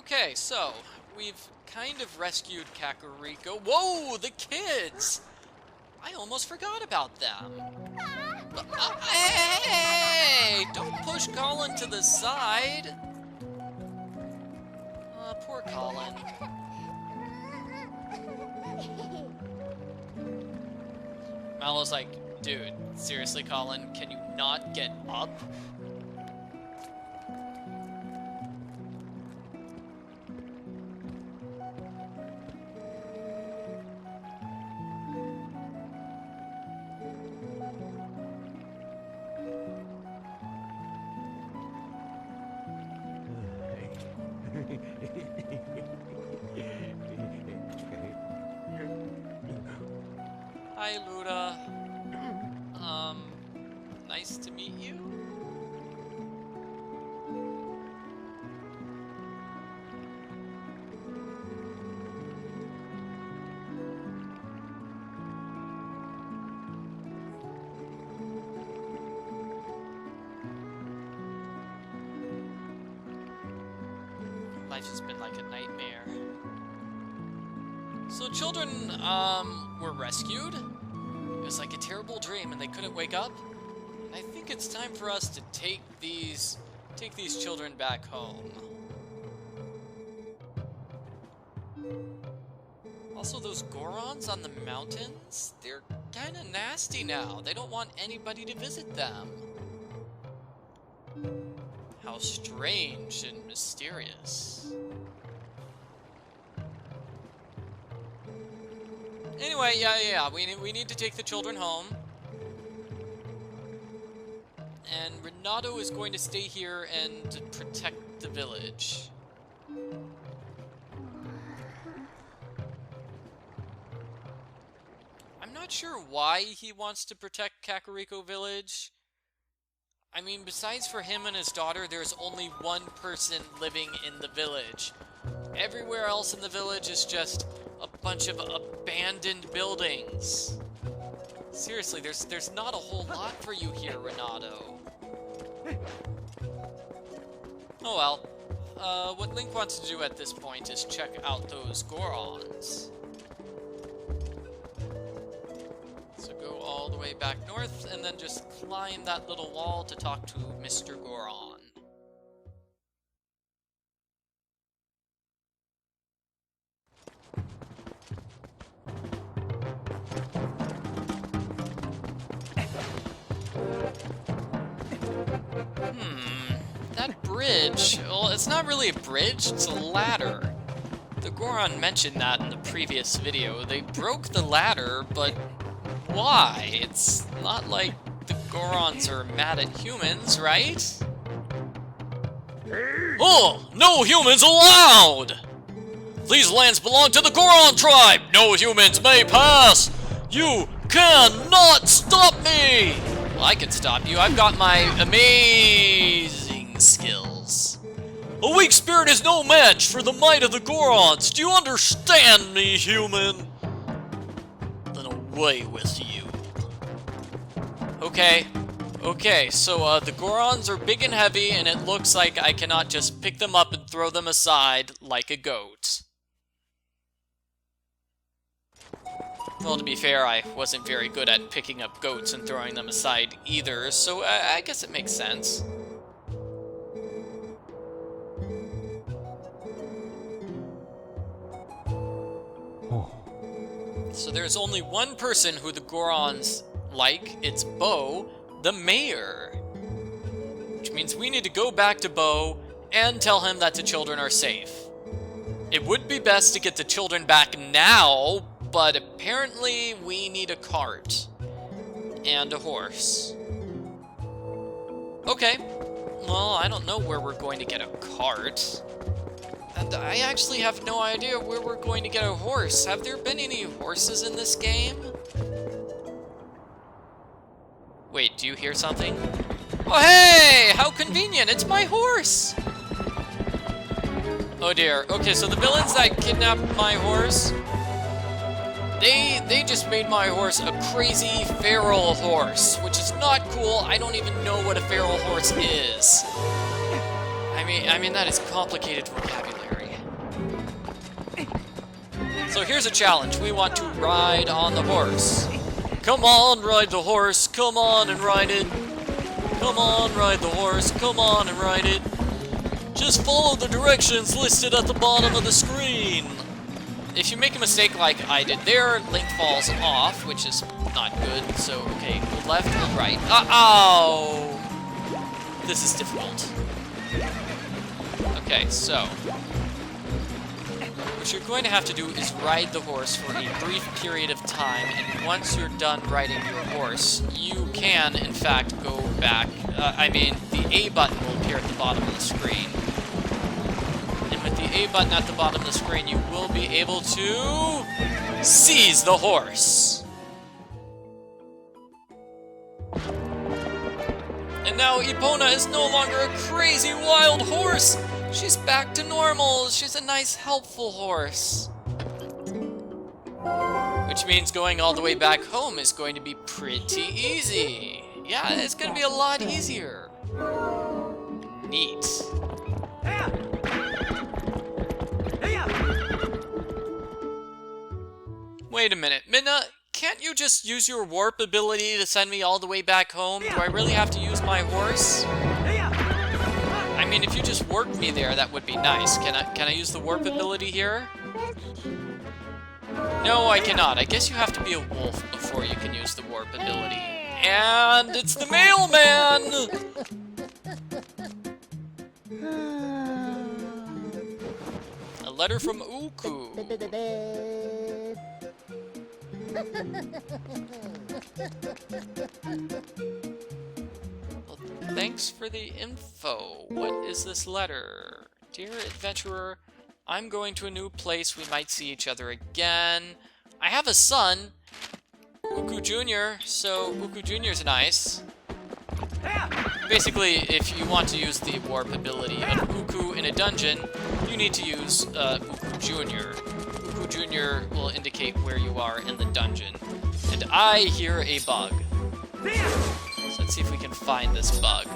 Okay, so we've kind of rescued Kakariko. Whoa, the kids! I almost forgot about them. Hey! Don't push Colin to the side. Poor Colin. Mallow's like, dude, seriously, Colin, can you not get up? Hi, Luda. Nice to meet you. Life has been like a nightmare. So children, were rescued. It was like a terrible dream and they couldn't wake up. And I think it's time for us to take these children back home. Also, those Gorons on the mountains, they're kinda nasty now. They don't want anybody to visit them. How strange and mysterious. Anyway, yeah, we need to take the children home. And Renato is going to stay here and protect the village. I'm not sure why he wants to protect Kakariko Village. I mean, besides for him and his daughter, there's only one person living in the village. Everywhere else in the village is just a bunch of abandoned buildings. Seriously, there's not a whole lot for you here, Renato. Oh well. What Link wants to do at this point is check out those Gorons. So go all the way back north, and then just climb that little wall to talk to Mr. Goron. That bridge, well, it's not really a bridge, it's a ladder. The Goron mentioned that in the previous video. They broke the ladder, but why? It's not like the Gorons are mad at humans, right? Oh, no humans allowed! These lands belong to the Goron tribe! No humans may pass! You cannot stop me! Well, I can stop you. I've got my amazing skills. A weak spirit is no match for the might of the Gorons. Do you understand me, human? Then away with you. Okay, so the Gorons are big and heavy, and it looks like I cannot just pick them up and throw them aside like a goat. Well, to be fair, I wasn't very good at picking up goats and throwing them aside either, so I guess it makes sense. So there's only one person who the Gorons like. It's Bo, the mayor. Which means we need to go back to Bo and tell him that the children are safe. It would be best to get the children back now, but apparently we need a cart and a horse. Okay, well, I don't know where we're going to get a cart. And I actually have no idea where we're going to get a horse. Have there been any horses in this game? Wait, do you hear something? Oh, hey! How convenient! It's my horse! Oh dear. Okay, so the villains that kidnapped my horse, they just made my horse a crazy feral horse, which is not cool. I don't even know what a feral horse is. I mean that is complicated vocabulary. So here's a challenge. We want to ride on the horse. Come on, ride the horse. Come on and ride it. Come on, ride the horse. Come on and ride it. Just follow the directions listed at the bottom of the screen. If you make a mistake like I did there, Link falls off, which is not good. So, okay, go left, go right. Uh-oh! This is difficult. Okay, so what you're going to have to do is ride the horse for a brief period of time, and once you're done riding your horse, you can, in fact, go back. The A button will appear at the bottom of the screen. And with the A button at the bottom of the screen, you will be able to seize the horse. And now Epona is no longer a crazy wild horse. She's back to normal. She's a nice, helpful horse. Which means going all the way back home is going to be pretty easy. Yeah, it's going to be a lot easier. Neat. Wait a minute, Midna, can't you just use your warp ability to send me all the way back home? Do I really have to use my horse? I mean, if you just warped me there, that would be nice. Can I use the warp ability here? No, I cannot. I guess you have to be a wolf before you can use the warp ability. And it's the mailman! A letter from Uku. Well, thanks for the info. What is this letter? Dear adventurer, I'm going to a new place. We might see each other again. I have a son, Uku Jr., so Uku Jr.'s nice. Basically, if you want to use the warp ability of Uku in a dungeon, you need to use Uku Jr. Uku Jr. will indicate where you are in the dungeon. And I hear a bug. So let's see if we can find this bug.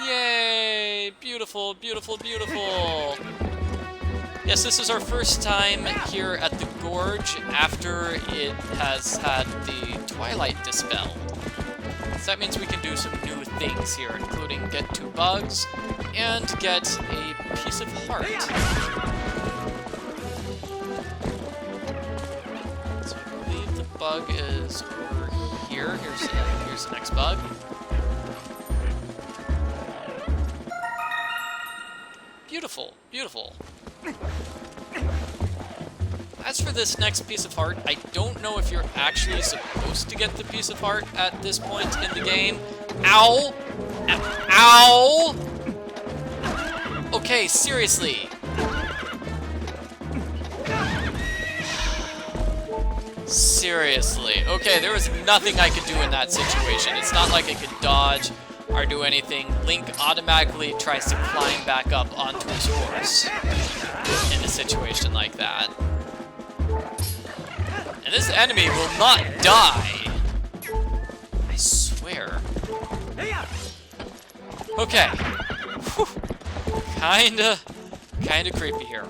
Yay! Beautiful, beautiful, beautiful! Yes, this is our first time here at the Gorge after it has had the Twilight dispelled. So that means we can do some new things here, including get 2 bugs and get a piece of heart. So I believe the bug is over here. Here's the next bug. Beautiful, beautiful. As for this next piece of heart, I don't know if you're actually supposed to get the piece of heart at this point in the game. Ow! Ow! Okay, seriously. Seriously. Okay, there was nothing I could do in that situation. It's not like I could dodge or do anything. Link automatically tries to climb back up onto his horse in a situation like that. And this enemy will not die. I swear. Okay. Whew. Kinda creepy here.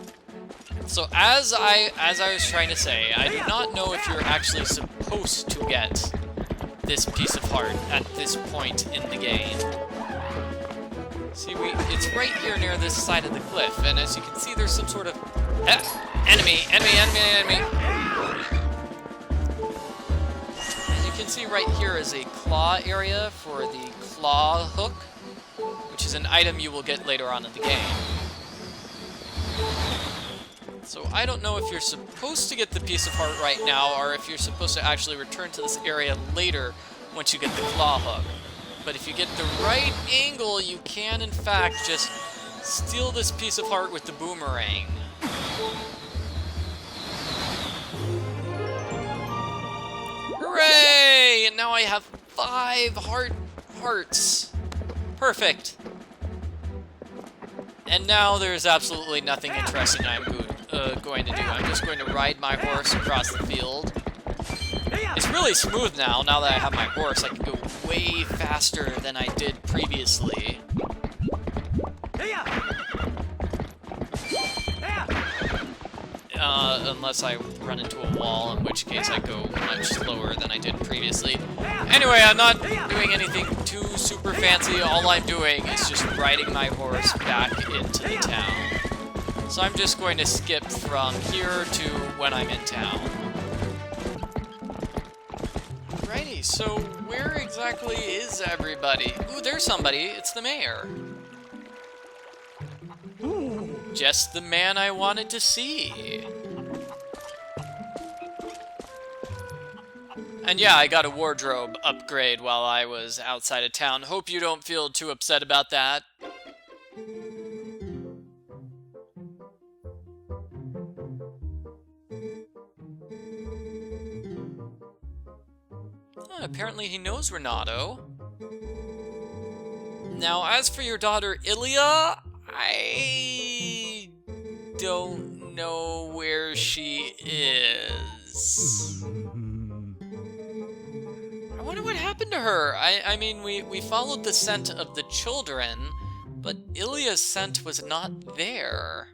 So as I was trying to say, I do not know if you're actually supposed to get this piece of heart at this point in the game. See, it's right here near this side of the cliff, and as you can see, there's some sort of enemy. As you can see, right here is a claw area for the claw hook, which is an item you will get later on in the game. So I don't know if you're supposed to get the piece of heart right now, or if you're supposed to actually return to this area later once you get the claw hook. But if you get the right angle, you can in fact just steal this piece of heart with the boomerang. Hooray! And now I have 5 hearts. Perfect. And now there's absolutely nothing interesting I'm going to do. I'm just going to ride my horse across the field. It's really smooth now that I have my horse. I can go way faster than I did previously. unless I run into a wall, in which case I go much slower than I did previously. Anyway, I'm not doing anything too super fancy. All I'm doing is just riding my horse back into the town. So I'm just going to skip from here to when I'm in town. Alrighty, so where exactly is everybody? Ooh, there's somebody. It's the mayor. Just the man I wanted to see. And yeah, I got a wardrobe upgrade while I was outside of town. Hope you don't feel too upset about that. Apparently he knows Renato. Now, as for your daughter Ilya, I don't know where she is. I wonder what happened to her. I mean, we followed the scent of the children, but Ilya's scent was not there.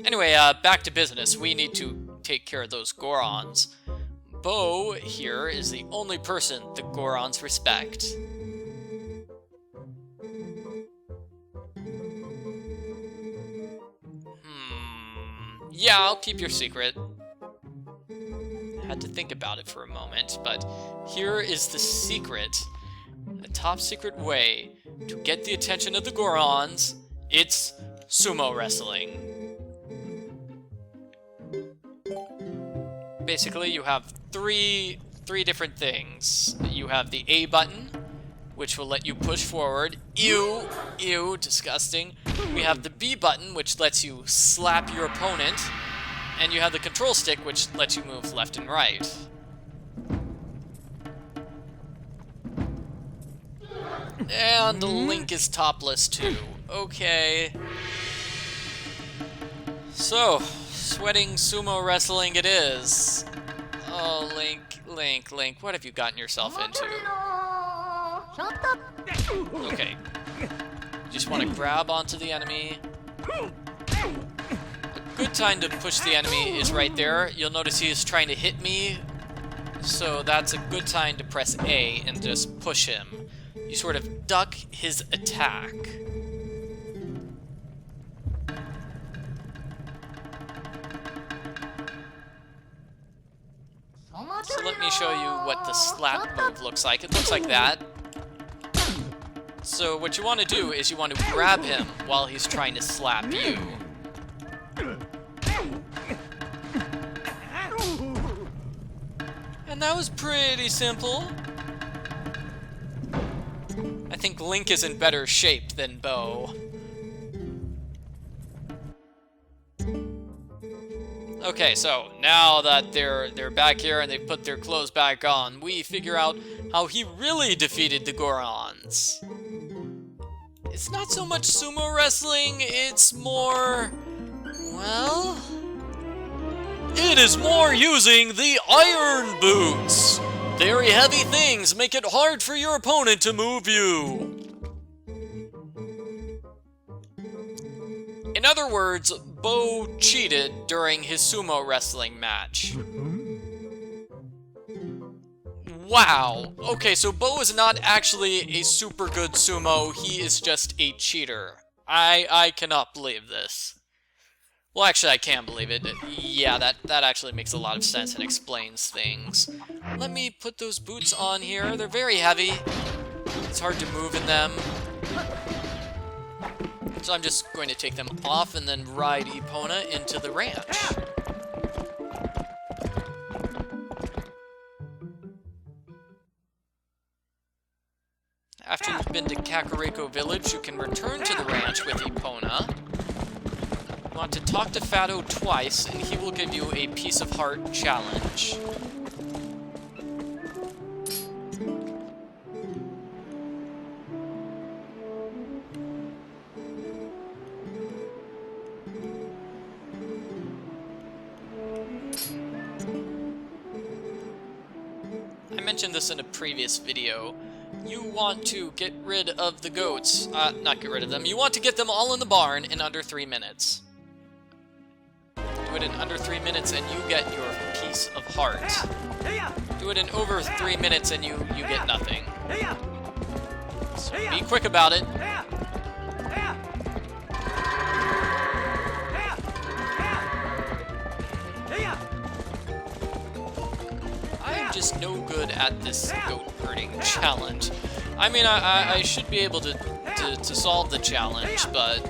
Anyway, back to business. We need to take care of those Gorons. Bo here is the only person the Gorons respect. Yeah, I'll keep your secret. Had to think about it for a moment, but here is the secret. A top secret way to get the attention of the Gorons. It's sumo wrestling. Basically, you have three different things. You have the A button, which will let you push forward. Ew, ew, disgusting. We have the B button, which lets you slap your opponent. And you have the control stick, which lets you move left and right. And Link is topless too. Okay. So, sweating sumo wrestling it is. Oh, Link, what have you gotten yourself into? Okay. You just want to grab onto the enemy. A good time to push the enemy is right there. You'll notice he is trying to hit me, so that's a good time to press A and just push him. You sort of duck his attack. So let me show you what the slap move looks like. It looks like that. So what you want to do is you want to grab him while he's trying to slap you. And that was pretty simple. I think Link is in better shape than Bo. Okay, so now that they're back here and they put their clothes back on, we figure out how he really defeated the Gorons. It's not so much sumo wrestling, it's more, well, it is more using the iron boots. Very heavy things make it hard for your opponent to move you. In other words, Bo cheated during his sumo wrestling match. Wow. Okay, so Bo is not actually a super good sumo, he is just a cheater. I cannot believe this. Well, actually, I can believe it. Yeah, that actually makes a lot of sense and explains things. Let me put those boots on here. They're very heavy. It's hard to move in them. So I'm just going to take them off and then ride Epona into the ranch. After you've been to Kakariko Village, you can return to the ranch with Epona. You want to talk to Fado twice, and he will give you a piece of heart challenge. I mentioned this in a previous video. You want to get rid of the goats. Not get rid of them. You want to get them all in the barn in under 3 minutes. Do it in under 3 minutes and you get your piece of heart. Do it in over 3 minutes and you get nothing. So be quick about it. I'm just no good at this goat herding challenge. I mean, I should be able to solve the challenge, but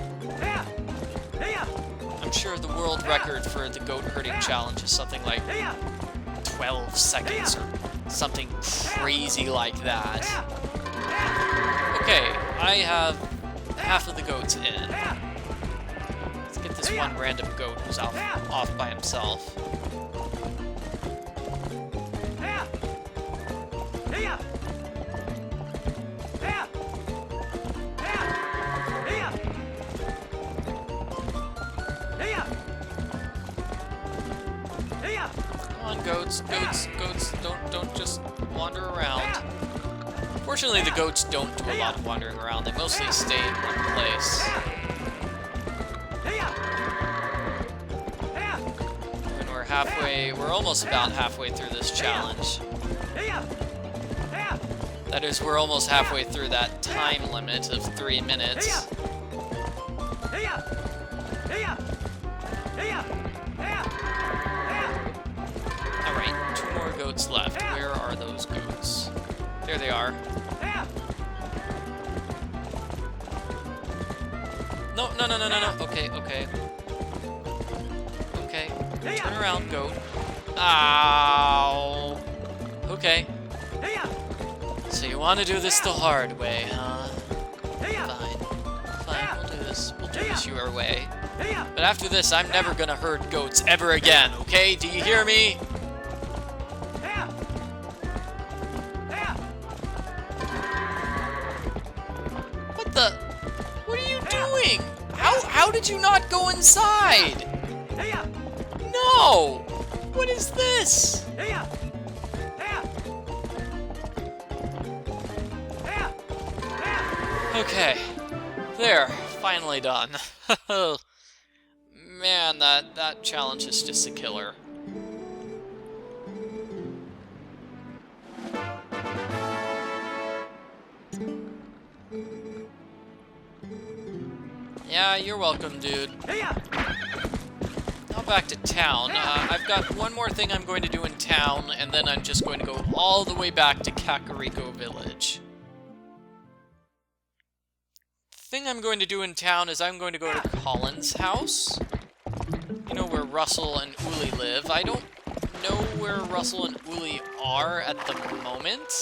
I'm sure the world record for the goat herding challenge is something like 12 seconds or something crazy like that. Okay, I have half of the goats in. Let's get this one random goat who's off by himself. Come on, goats, don't just wander around. Fortunately, the goats don't do a lot of wandering around. They mostly stay in one place. And we're almost about halfway through this challenge. That is, we're almost halfway through that time limit of 3 minutes. Alright, 2 more goats left. Where are those goats? There they are. No. Okay. Okay. Turn around, goat. Ow. Okay. So you want to do this the hard way, huh? Fine. We'll do this your way. But after this, I'm never gonna herd goats ever again, okay? Do you hear me? What are you doing? How did you not go inside? No! What is this? Okay. There. Finally done. Man, that challenge is just a killer. Yeah, you're welcome, dude. Now back to town. I've got one more thing I'm going to do in town, and then I'm just going to go all the way back to Kakariko Village. The thing I'm going to do in town is I'm going to go to Colin's house. You know, where Russell and Uli live. I don't know where Russell and Uli are at the moment.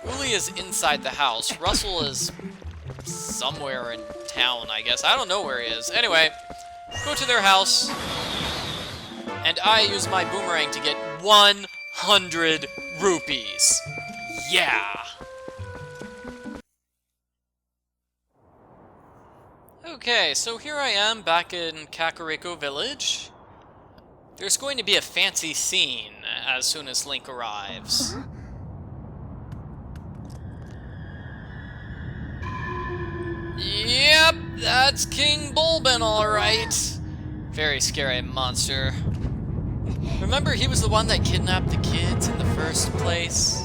Uli is inside the house. Russell is somewhere in town, I guess. I don't know where he is. Anyway, go to their house, and I use my boomerang to get 100 rupees. Yeah! Okay, so here I am back in Kakariko Village. There's going to be a fancy scene as soon as Link arrives. Yep, that's King Bulbin, alright. Very scary monster. Remember, he was the one that kidnapped the kids in the first place?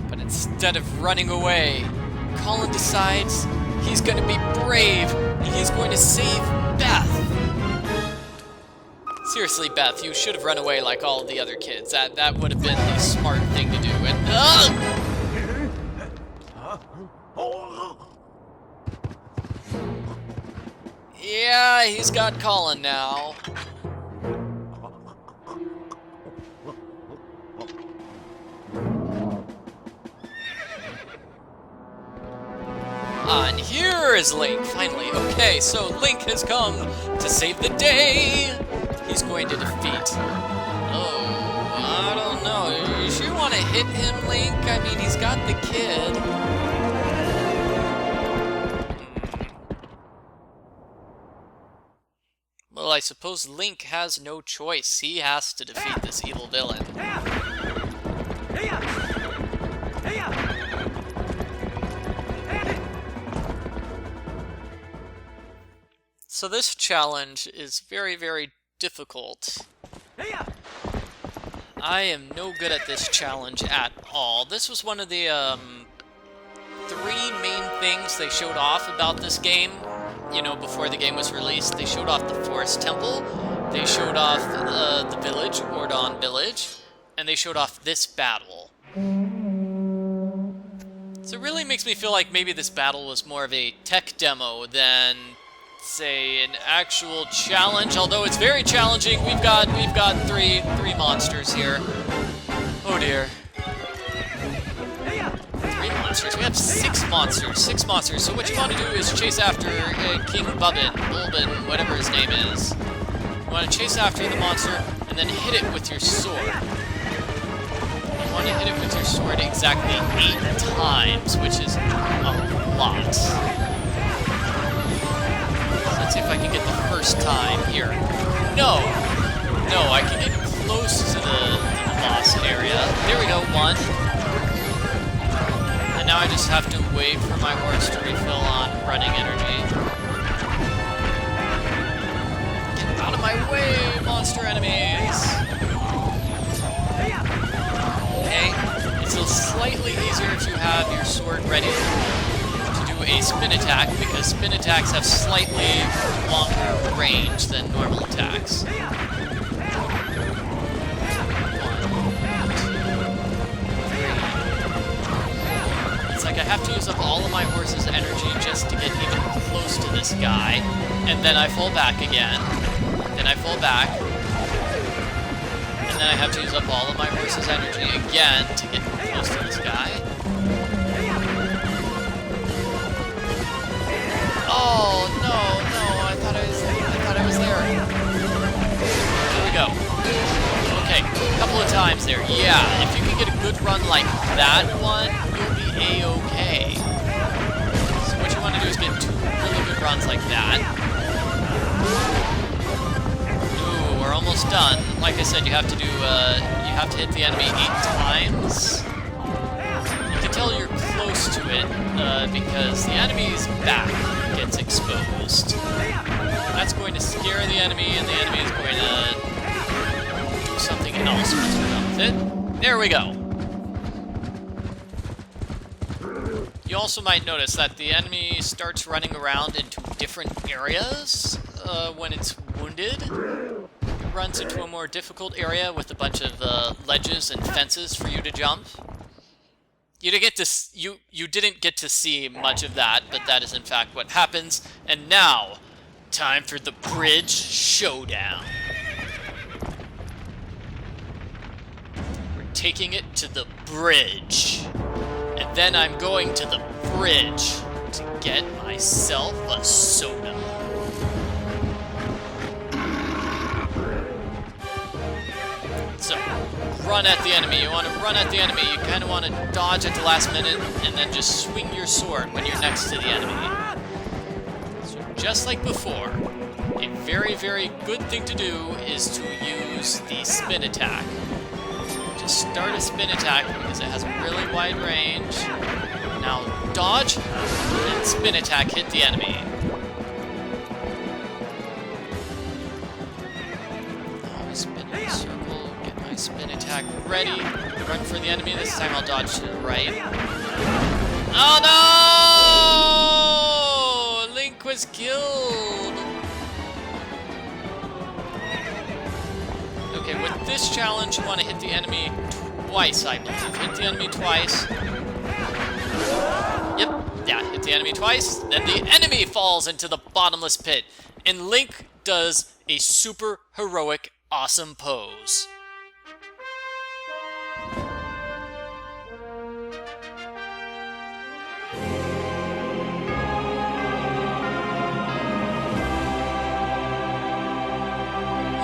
But instead of running away, Colin decides he's gonna be brave and he's going to save Beth. Seriously, Beth, you should have run away like all of the other kids. That would have been the smart thing to do. And yeah, he's got Colin now. And here is Link, finally. Okay, so Link has come to save the day. He's going to defeat... Oh, I don't know. You sure want to hit him, Link? I mean, he's got the kid. Well, I suppose Link has no choice. He has to defeat this evil villain. So this challenge is very, very difficult. I am no good at this challenge at all. This was one of the three main things they showed off about this game, you know, before the game was released. They showed off the Forest Temple, they showed off the village, Ordon Village, and they showed off this battle. So it really makes me feel like maybe this battle was more of a tech demo than, say, an actual challenge. Although it's very challenging. We've got three monsters here. Oh dear. 3 monsters. We have 6 monsters. 6 monsters. So what you want to do is chase after King Bulbin, whatever his name is. You want to chase after the monster and then hit it with your sword. You want to hit it with your sword exactly 8 times, which is a lot. Let's see if I can get the first time here. No! No, I can get close to the boss area. There we go, 1. And now I just have to wait for my horse to refill on running energy. Get out of my way, monster enemies! Okay, it's slightly easier if you have your sword ready to do a spin attack, because spin attacks have slightly longer range than normal attacks. 1, 2, 3. It's like I have to use up all of my horse's energy just to get even close to this guy, and then I fall back again, then I fall back, and then I have to use up all of my horse's energy again to get close to this guy. Oh, no, I thought I was there. Here we go. Okay, a couple of times there. Yeah, if you can get a good run like that one, you'll be A-okay. So what you want to do is get 2 really good runs like that. Ooh, we're almost done. Like I said, you have to do, you have to hit the enemy 8 times. You can tell you're close to it, because the enemy's back gets exposed. That's going to scare the enemy, and the enemy is going to do something else once we're done with it. There we go. You also might notice that the enemy starts running around into different areas when it's wounded. It runs into a more difficult area with a bunch of ledges and fences for you to jump. You didn't get to see much of that, but that is in fact what happens. And now, time for the bridge showdown. We're taking it to the bridge. And then I'm going to the bridge to get myself a soda. So, run at the enemy. You want to run at the enemy. You kind of want to dodge at the last minute and then just swing your sword when you're next to the enemy. So just like before, a very, very good thing to do is to use the spin attack. Just start a spin attack because it has a really wide range. Now dodge and spin attack hit the enemy. Now spin in a circle, get my spin attack ready. Run for the enemy. This time I'll dodge to the right. Oh no! Link was killed! Okay, with this challenge, you want to hit the enemy twice, I believe. Hit the enemy twice. Yep, yeah, hit the enemy twice. Then the enemy falls into the bottomless pit. And Link does a super heroic, awesome pose.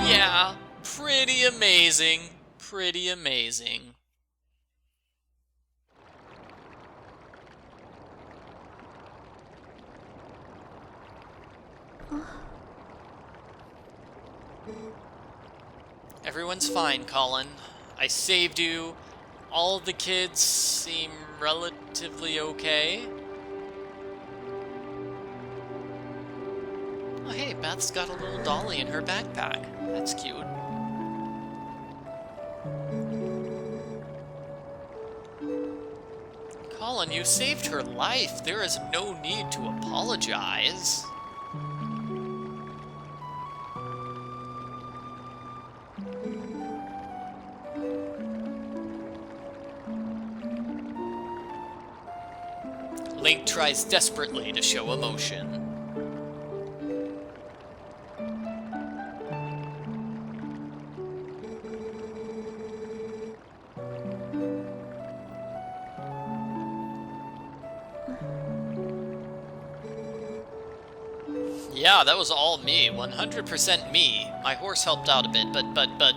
Yeah, pretty amazing. Pretty amazing. Everyone's fine, Colin. I saved you. All of the kids seem relatively okay. Oh, hey, Belle. Kath's got a little dolly in her backpack. That's cute. Colin, you saved her life. There is no need to apologize. Link tries desperately to show emotion. Yeah, that was all me. 100% me. My horse helped out a bit, but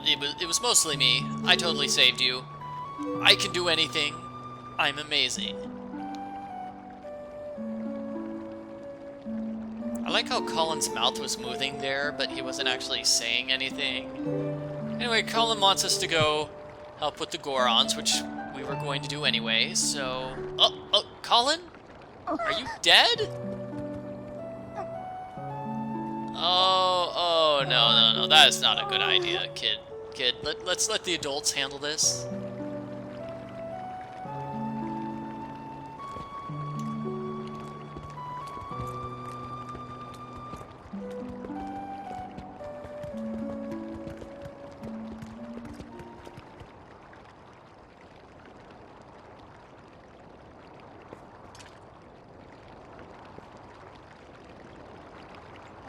it was mostly me. I totally saved you. I can do anything. I'm amazing. I like how Colin's mouth was moving there, but he wasn't actually saying anything. Anyway, Colin wants us to go help with the Gorons, which we were going to do anyway, so... Oh, Colin? Are you dead? Oh, no, that is not a good idea, kid. Let's let the adults handle this.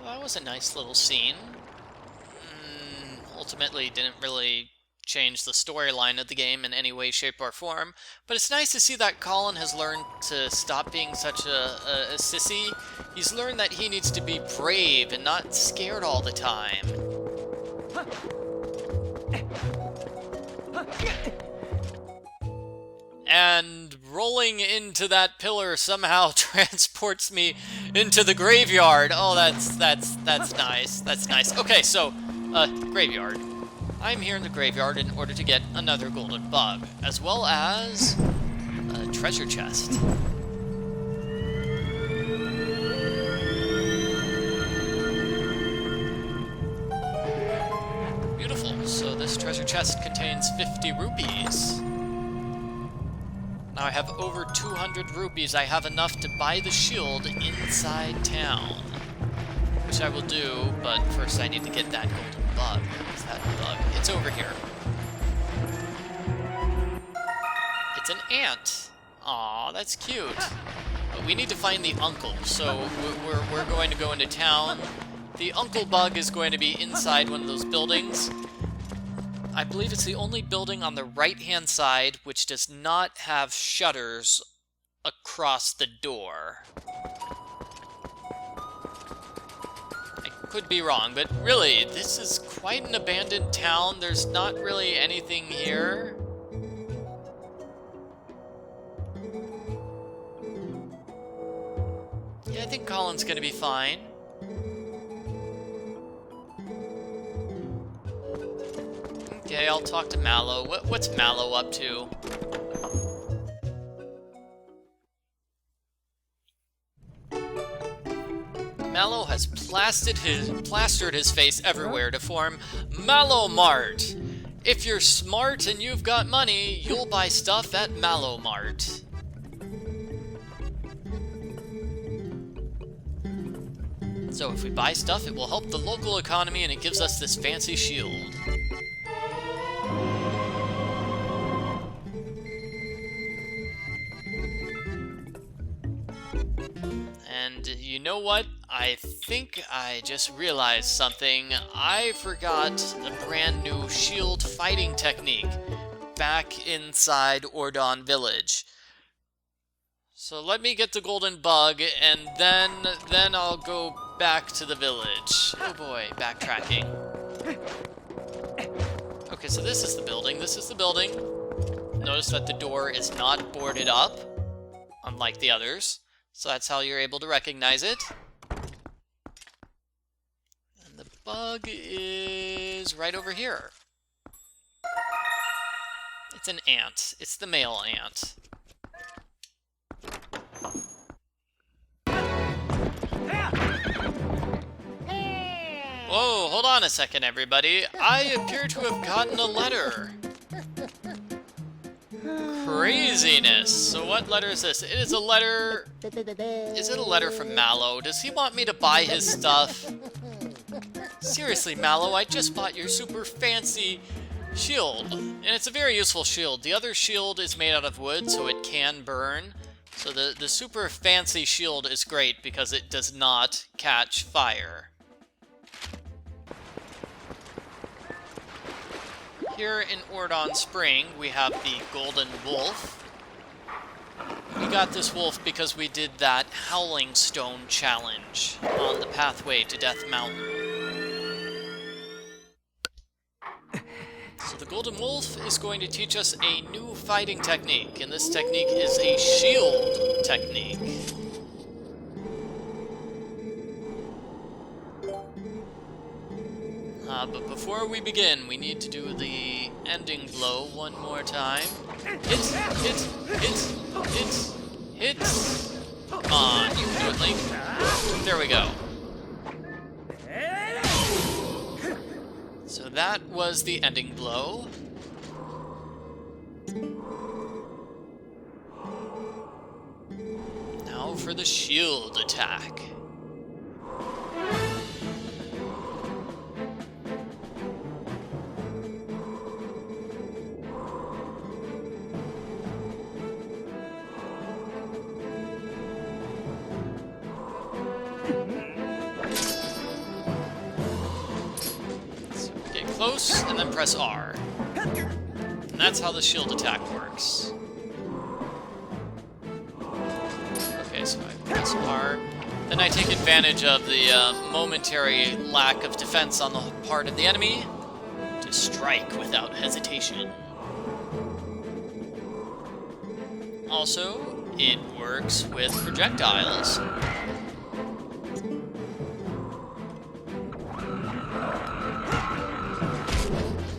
That was a nice little scene. Ultimately didn't really change the storyline of the game in any way, shape, or form, but it's nice to see that Colin has learned to stop being such a sissy. He's learned that he needs to be brave and not scared all the time. And rolling into that pillar somehow transports me into the graveyard. Oh, that's nice. That's nice. Okay, so, graveyard. I'm here in the graveyard in order to get another golden bug, as well as a treasure chest. Beautiful. So this treasure chest contains 50 rupees. Now I have over 200 rupees. I have enough to buy the shield inside town, which I will do, but first I need to get that golden bug. Where's that bug? It's over here. It's an ant. Aw, that's cute. But we need to find the uncle, so we're going to go into town. The uncle bug is going to be inside one of those buildings. I believe it's the only building on the right-hand side which does not have shutters across the door. I could be wrong, but really, this is quite an abandoned town. There's not really anything here. Yeah, I think Colin's gonna be fine. Okay, I'll talk to Mallow. What's Mallow up to? Mallow has plastered his face everywhere to form Mallow Mart. If you're smart and you've got money, you'll buy stuff at Mallow Mart. So if we buy stuff, it will help the local economy and it gives us this fancy shield. And you know what? I think I just realized something. I forgot a brand new shield fighting technique back inside Ordon Village. So let me get the golden bug, and then I'll go back to the village. Oh boy, backtracking. Okay, so this is the building. Notice that the door is not boarded up, unlike the others. So that's how you're able to recognize it. And the bug is right over here. It's an ant. It's the male ant. on a second, everybody. I appear to have gotten a letter. Craziness. So what letter is this? It is a letter... Is it a letter from Mallow? Does he want me to buy his stuff? Seriously, Mallow, I just bought your super fancy shield. And it's a very useful shield. The other shield is made out of wood, so it can burn. So the super fancy shield is great because it does not catch fire. Here in Ordon Spring, we have the Golden Wolf. We got this wolf because we did that Howling Stone challenge on the pathway to Death Mountain. So the Golden Wolf is going to teach us a new fighting technique, and this technique is a shield technique. But before we begin, we need to do the ending blow one more time. Hit! Come on, you can do it, Link. There we go. So that was the ending blow. Now for the shield attack. Close, and then press R. And that's how the shield attack works. Okay, so I press R. Then I take advantage of the momentary lack of defense on the part of the enemy to strike without hesitation. Also, it works with projectiles.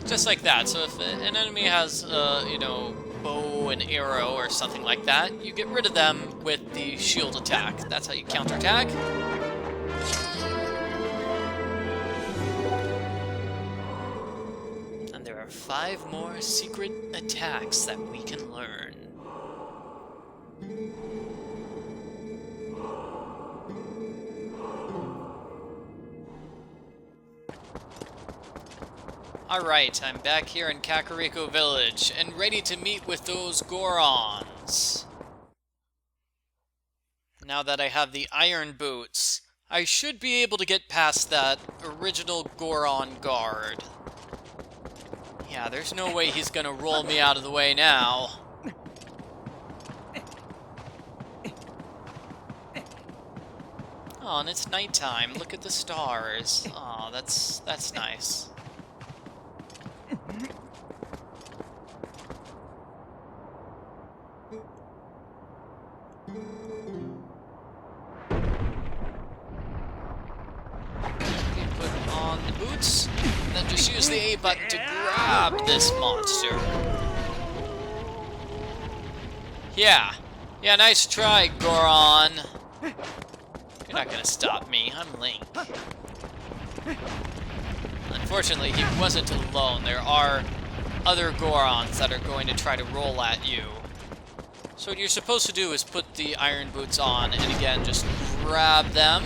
Just like that. So if an enemy has, you know, bow and arrow or something like that, you get rid of them with the shield attack. That's how you counterattack. And there are 5 more secret attacks that we can learn. Alright, I'm back here in Kakariko Village, and ready to meet with those Gorons. Now that I have the iron boots, I should be able to get past that original Goron guard. Yeah, there's no way he's gonna roll me out of the way now. Oh, and it's nighttime. Look at the stars. Oh, that's nice. Put on the boots, and then just use the A button to grab this monster. Yeah, nice try, Goron. You're not gonna stop me, I'm Link. Unfortunately, he wasn't alone. There are other Gorons that are going to try to roll at you. So what you're supposed to do is put the iron boots on, and again, just grab them.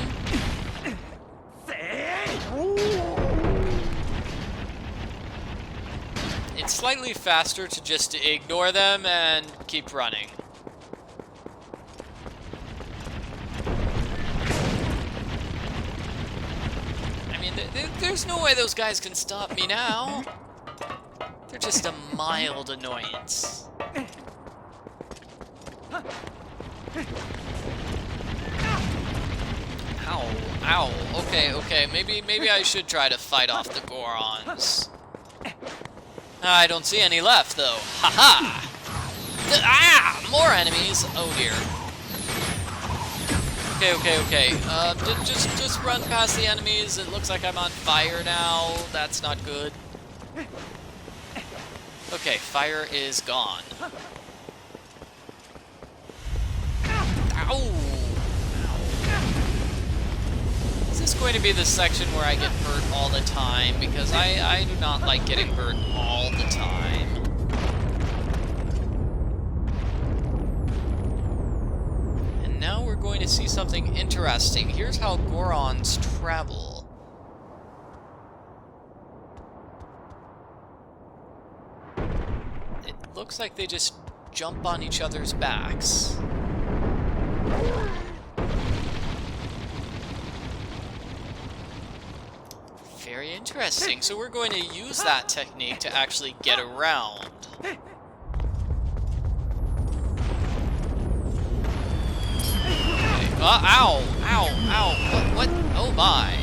It's slightly faster to just ignore them and keep running. I mean, there's no way those guys can stop me now. They're just a mild annoyance. Ow, ow. Okay. Maybe I should try to fight off the Gorons. I don't see any left, though. Haha! More enemies. Oh dear. Okay. Just run past the enemies. It looks like I'm on fire now. That's not good. Okay, fire is gone. Ow! Is this going to be the section where I get hurt all the time, because I do not like getting hurt all the time. And now we're going to see something interesting. Here's how Gorons travel. It looks like they just jump on each other's backs. Very interesting. So we're going to use that technique to actually get around. Okay. Ow! Ow! Ow! What? Oh my!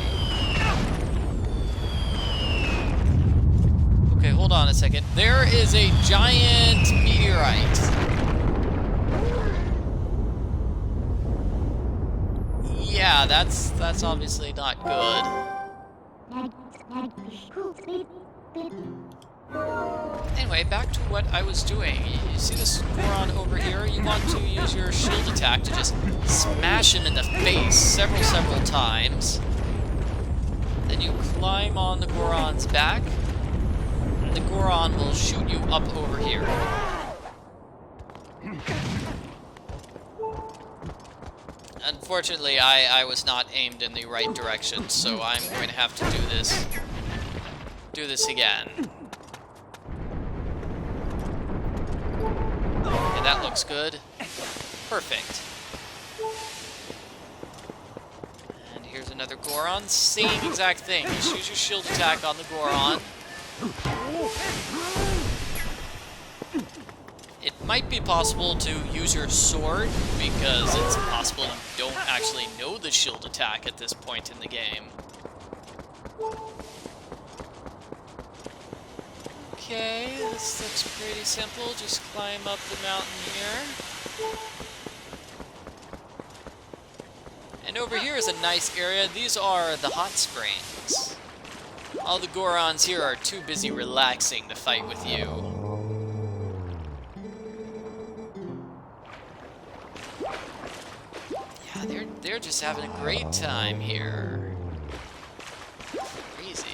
Okay, hold on a second. There is a giant meteorite. Yeah, that's obviously not good. Anyway, back to what I was doing. You see this Goron over here? You want to use your shield attack to just smash him in the face several times. Then you climb on the Goron's back, and the Goron will shoot you up over here. Unfortunately, I was not aimed in the right direction, so I'm going to have to do this again. Okay, that looks good. Perfect. And here's another Goron. Same exact thing. Just use your shield attack on the Goron. It might be possible to use your sword, because it's possible you don't actually know the shield attack at this point in the game. Okay, this looks pretty simple. Just climb up the mountain here. And over here is a nice area. These are the hot springs. All the Gorons here are too busy relaxing to fight with you. They're just having a great time here. Crazy.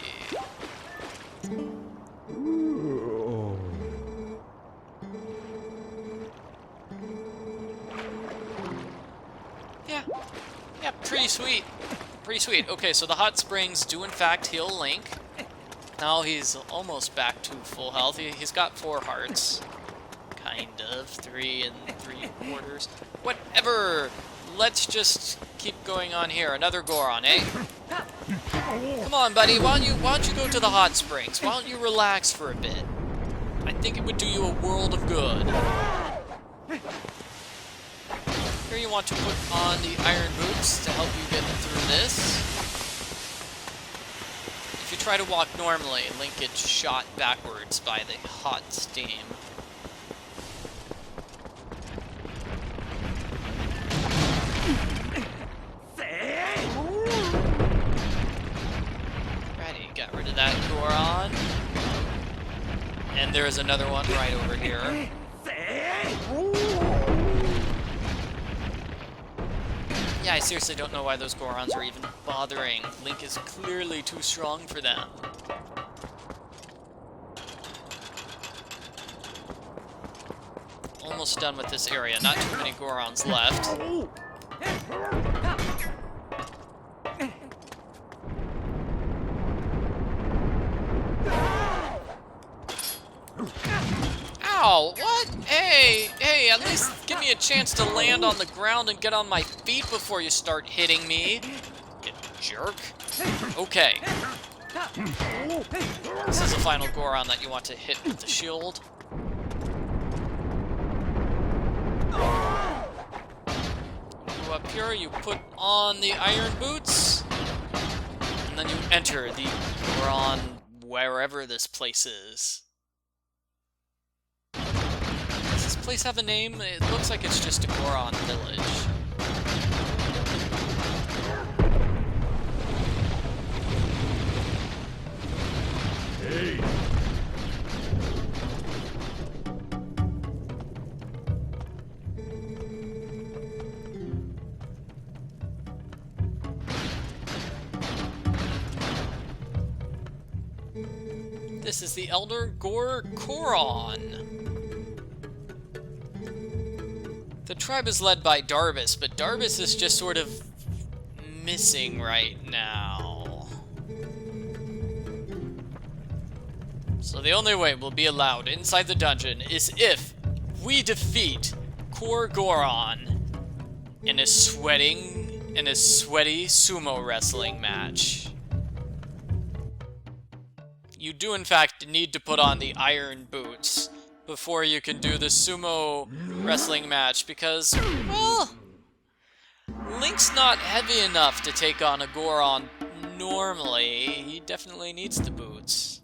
Yeah, pretty sweet. Pretty sweet. Okay, so the hot springs do in fact heal Link. Now he's almost back to full health. He's got 4 hearts. Kind of. 3 3/4. Whatever! Let's just keep going on here. Another Goron, eh? Come on, buddy. Why don't you go to the hot springs? Why don't you relax for a bit? I think it would do you a world of good. Here you want to put on the iron boots to help you get through this. If you try to walk normally, Link gets shot backwards by the hot steam. Got rid of that Goron. And there's another one right over here. Yeah, I seriously don't know why those Gorons are even bothering. Link is clearly too strong for them. Almost done with this area. Not too many Gorons left. Ow! What? Hey, at least give me a chance to land on the ground and get on my feet before you start hitting me. You jerk. Okay. This is the final Goron that you want to hit with the shield. You go up here, you put on the iron boots, and then you enter the Goron wherever this place is. Does this place have a name? It looks like it's just a Goron village. Hey. Darbus is the elder Goron. The tribe is led by Darbus, but Darbus is just sort of missing right now. So the only way we'll be allowed inside the dungeon is if we defeat Core Goron in a sweaty sumo wrestling match. You do in fact need to put on the iron boots before you can do the sumo wrestling match because, well, Link's not heavy enough to take on a Goron normally. He definitely needs the boots.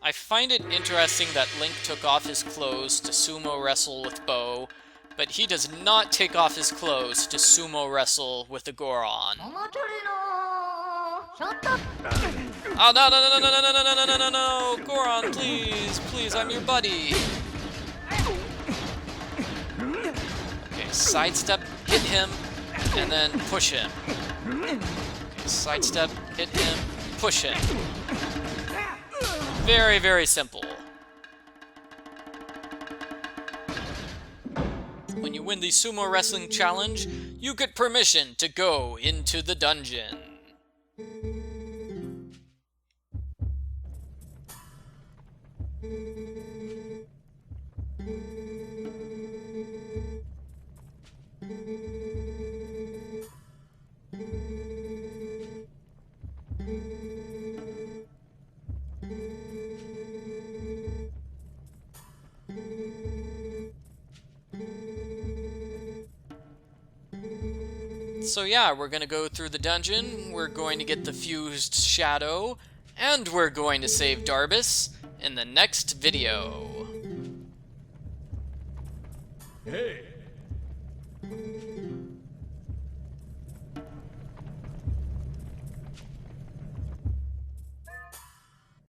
I find it interesting that Link took off his clothes to sumo wrestle with Bo, but he does not take off his clothes to sumo wrestle with the Goron. Oh, no, Goron, please, I'm your buddy. Okay, sidestep, hit him, and then push him. Okay, sidestep, hit him, push him. Very, very simple. When you win the Sumo Wrestling Challenge, you get permission to go into the dungeon. So yeah, we're gonna go through the dungeon, we're going to get the fused shadow, and we're going to save Darbus in the next video. Hey!